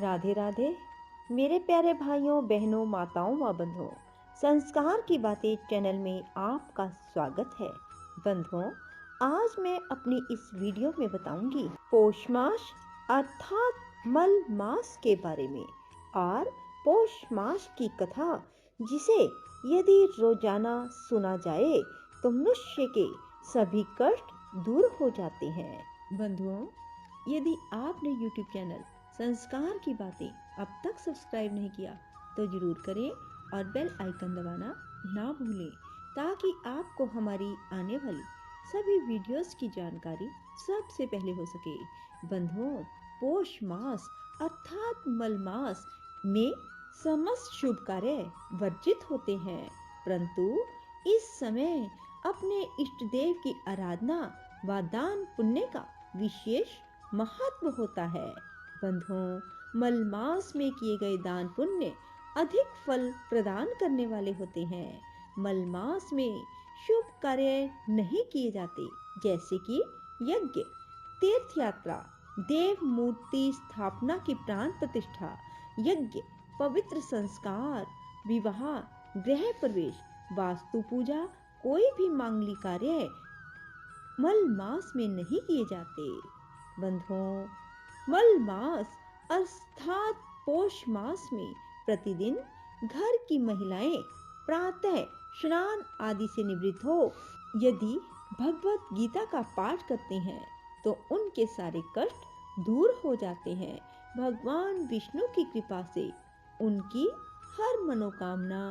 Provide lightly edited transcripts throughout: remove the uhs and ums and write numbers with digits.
राधे राधे। मेरे प्यारे भाइयों बहनों माताओं व बंधुओं, संस्कार की बातें चैनल में आपका स्वागत है। बंधुओं, आज मैं अपनी इस वीडियो में बताऊंगी पौष मास अर्थात मल मास के बारे में और पौष मास की कथा, जिसे यदि रोजाना सुना जाए तो मनुष्य के सभी कष्ट दूर हो जाते हैं। बंधुओं, यदि आपने YouTube चैनल संस्कार की बातें अब तक सब्सक्राइब नहीं किया तो जरूर करें और बेल आइकन दबाना ना भूलें, ताकि आपको हमारी आने वाली सभी वीडियोस की जानकारी सबसे पहले हो सके। बंधुओं, पौष मास अर्थात मल मास में समस्त शुभ कार्य वर्जित होते हैं, परंतु इस समय अपने इष्ट देव की आराधना व दान पुण्य का विशेष महत्व होता है। बंधुओं, मल मास में किए गए दान पुण्य अधिक फल प्रदान करने वाले होते हैं। मल मास में शुभ कार्य नहीं किए जाते, जैसे कि यज्ञ, तीर्थ यात्रा, देव मूर्ति स्थापना की प्राण प्रतिष्ठा, यज्ञ, पवित्र संस्कार, विवाह, गृह प्रवेश, वास्तु पूजा, कोई भी मांगलिक कार्य मल मास में नहीं किए जाते। बंधुओं, मल मास अर्थात पौष मास में प्रतिदिन घर की महिलाएं प्रातः स्नान आदि से निवृत्त हो यदि भगवत गीता का पाठ करते हैं तो उनके सारे कष्ट दूर हो जाते हैं। भगवान विष्णु की कृपा से उनकी हर मनोकामना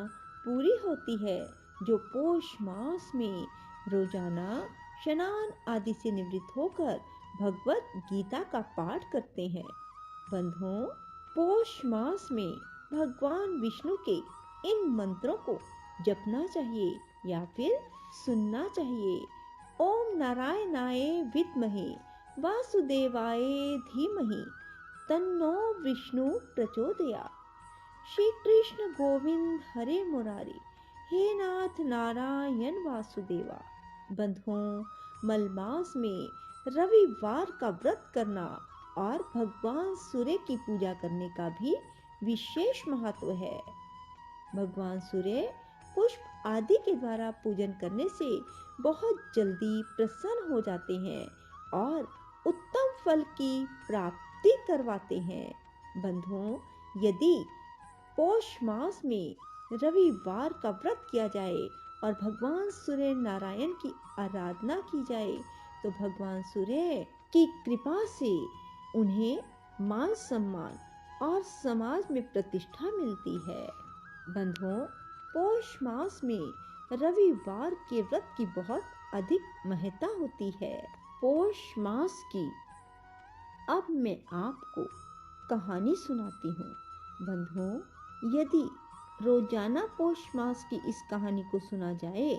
पूरी होती है। जो पौष मास में रोजाना स्नान आदि से निवृत्त होकर भगवत गीता का पाठ करते हैं। बंधुओं, पौष मास में भगवान विष्णु के इन मंत्रों को जपना चाहिए या फिर सुनना चाहिए। ओम नारायणाय विद्महे वासुदेवाय धीमहि तन्नो विष्णु प्रचोदयात्। श्री कृष्ण गोविंद हरे मुरारी, हे नाथ नारायण वासुदेवा। बंधुओं, मल मास में रविवार का व्रत करना और भगवान सूर्य की पूजा करने का भी विशेष महत्व है। भगवान सूर्य पुष्प आदि के द्वारा पूजन करने से बहुत जल्दी प्रसन्न हो जाते हैं और उत्तम फल की प्राप्ति करवाते हैं। बंधुओं, यदि पौष मास में रविवार का व्रत किया जाए और भगवान सूर्य नारायण की आराधना की जाए तो भगवान सूर्य की कृपा से उन्हें मान सम्मान और समाज में प्रतिष्ठा मिलती है। बंधुओं, पौष मास में रविवार के व्रत की बहुत अधिक महत्ता होती है। पौष मास की अब मैं आपको कहानी सुनाती हूँ। बंधुओं, यदि रोजाना पौष मास की इस कहानी को सुना जाए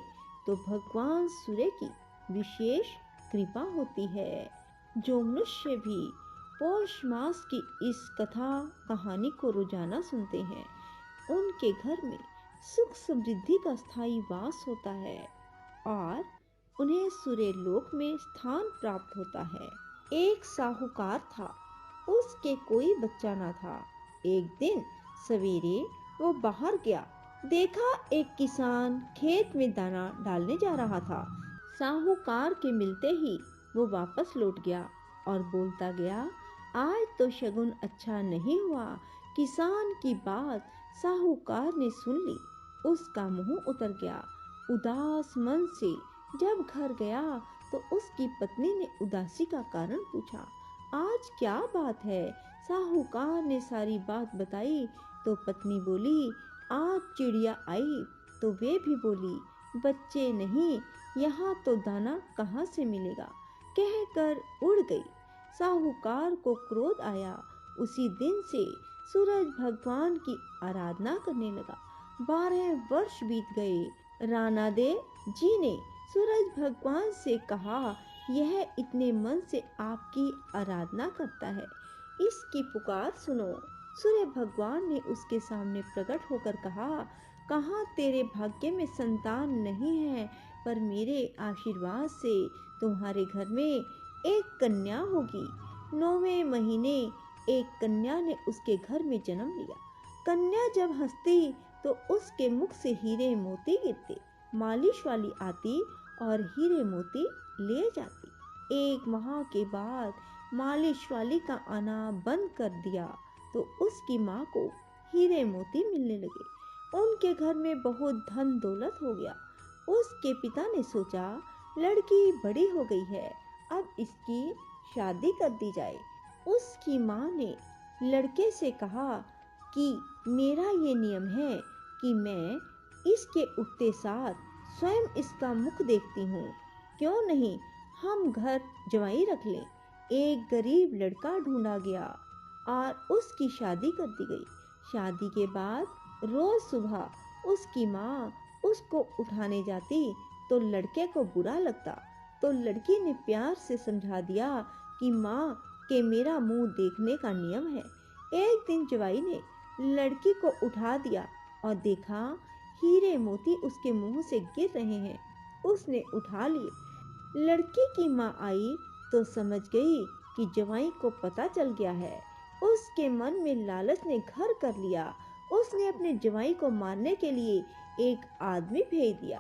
तो भगवान सूर्य की विशेष कृपा होती है। जो मनुष्य भी पौष मास की इस कथा कहानी को रोजाना सुनते हैं, उनके घर में सुख समृद्धि का स्थायी वास होता है और उन्हें सूर्य लोक में स्थान प्राप्त होता है। एक साहूकार था, उसके कोई बच्चा ना था। एक दिन सवेरे वो बाहर गया, देखा एक किसान खेत में दाना डालने जा रहा था। साहूकार के मिलते ही वो वापस लौट गया और बोलता गया, आज तो शगुन अच्छा नहीं हुआ। किसान की बात साहूकार ने सुन ली, उसका मुंह उतर गया। उदास मन से जब घर गया तो उसकी पत्नी ने उदासी का कारण पूछा। आज क्या बात है? साहूकार ने सारी बात बताई तो पत्नी बोली, आज चिड़िया आई तो वे भी बोली, बच्चे नहीं, यहाँ तो दाना कहाँ से मिलेगा, कहकर उड़ गई। साहूकार को क्रोध आया। उसी दिन से सूरज भगवान की आराधना करने लगा। 12 वर्ष बीत गए। रानादे जी ने सूरज भगवान से कहा, यह इतने मन से आपकी आराधना करता है, इसकी पुकार सुनो। सूर्य भगवान ने उसके सामने प्रकट होकर कहा, कहाँ तेरे भाग्य में संतान नहीं है, पर मेरे आशीर्वाद से तुम्हारे घर में एक कन्या होगी। 9वें महीने एक कन्या ने उसके घर में जन्म लिया। कन्या जब हंसती तो उसके मुख से हीरे मोती गिरते। मालिश वाली आती और हीरे मोती ले जाती। एक माह के बाद मालिश वाली का आना बंद कर दिया तो उसकी माँ को हीरे मोती मिलने लगे। उनके घर में बहुत धन दौलत हो गया। उसके पिता ने सोचा, लड़की बड़ी हो गई है, अब इसकी शादी कर दी जाए। उसकी माँ ने लड़के से कहा कि मेरा ये नियम है कि मैं इसके उठते साथ स्वयं इसका मुख देखती हूँ, क्यों नहीं हम घर जवाई रख लें। एक गरीब लड़का ढूंढा गया और उसकी शादी कर दी गई। शादी के बाद रोज सुबह उसकी माँ उसको उठाने जाती तो लड़के को बुरा लगता, तो लड़की ने प्यार से समझा दिया कि माँ के मेरा मुंह देखने का नियम है। एक दिन जवाई ने लड़की को उठा दिया और देखा हीरे मोती उसके मुंह से गिर रहे हैं। उसने उठा लिए। लड़की की माँ आई तो समझ गई कि जवाई को पता चल गया है। उसके मन में लालच ने घर कर लिया। उसने अपने जवाई को मारने के लिए एक आदमी भेज दिया।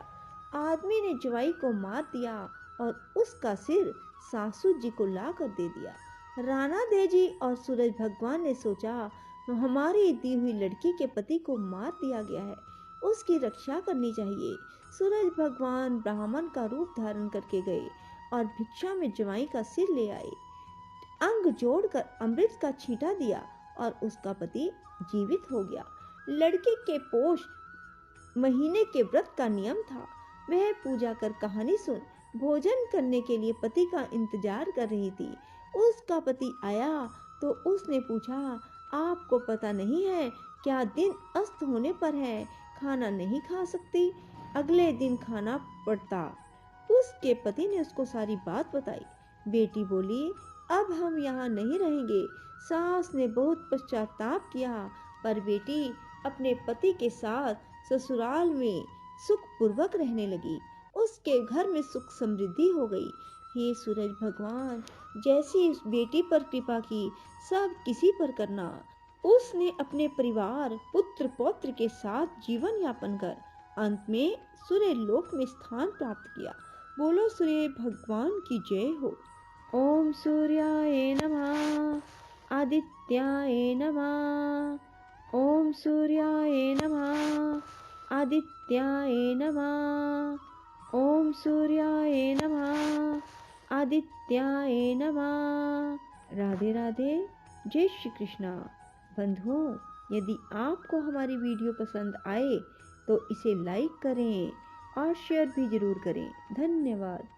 आदमी ने जवाई को मार दिया और उसका सिर सासू जी को ला कर दे दिया। राणा देजी और सूरज भगवान ने सोचा, हमारी दी हुई लड़की के पति को मार दिया गया है, उसकी रक्षा करनी चाहिए। सूरज भगवान ब्राह्मण का रूप धारण करके गए और भिक्षा में जवाई का सिर ले आए। अंग जोड़कर अमृत का छींटा दिया और उसका पति जीवित हो गया। लड़के के पोष महीने के व्रत का नियम था। वह पूजा कर कहानी सुन भोजन करने के लिए पति का इंतजार कर रही थी। उसका पति आया तो उसने पूछा, आपको पता नहीं है क्या दिन अस्त होने पर है, खाना नहीं खा सकती, अगले दिन खाना पड़ता। उसके पति ने उसको सारी बात बताई। बेटी बोली, अब हम यहाँ नहीं रहेंगे। सास ने बहुत पश्चाताप किया, पर बेटी अपने पति के साथ ससुराल में सुख पूर्वक रहने लगी। उसके घर में सुख समृद्धि हो गई। हे सूरज भगवान, जैसी उस बेटी पर कृपा की, सब किसी पर करना। उसने अपने परिवार पुत्र पौत्र के साथ जीवन यापन कर अंत में सूर्य लोक में स्थान प्राप्त किया। बोलो सूर्य भगवान की जय हो। ओम सूर्याय नमः। आदित्याय नमः। ओम सूर्याय नमः। आदित्याय नमः। ओम सूर्याय नमः। आदित्याय नमः। राधे राधे, जय श्री कृष्णा। बंधुओं, यदि आपको हमारी वीडियो पसंद आए तो इसे लाइक करें और शेयर भी जरूर करें। धन्यवाद।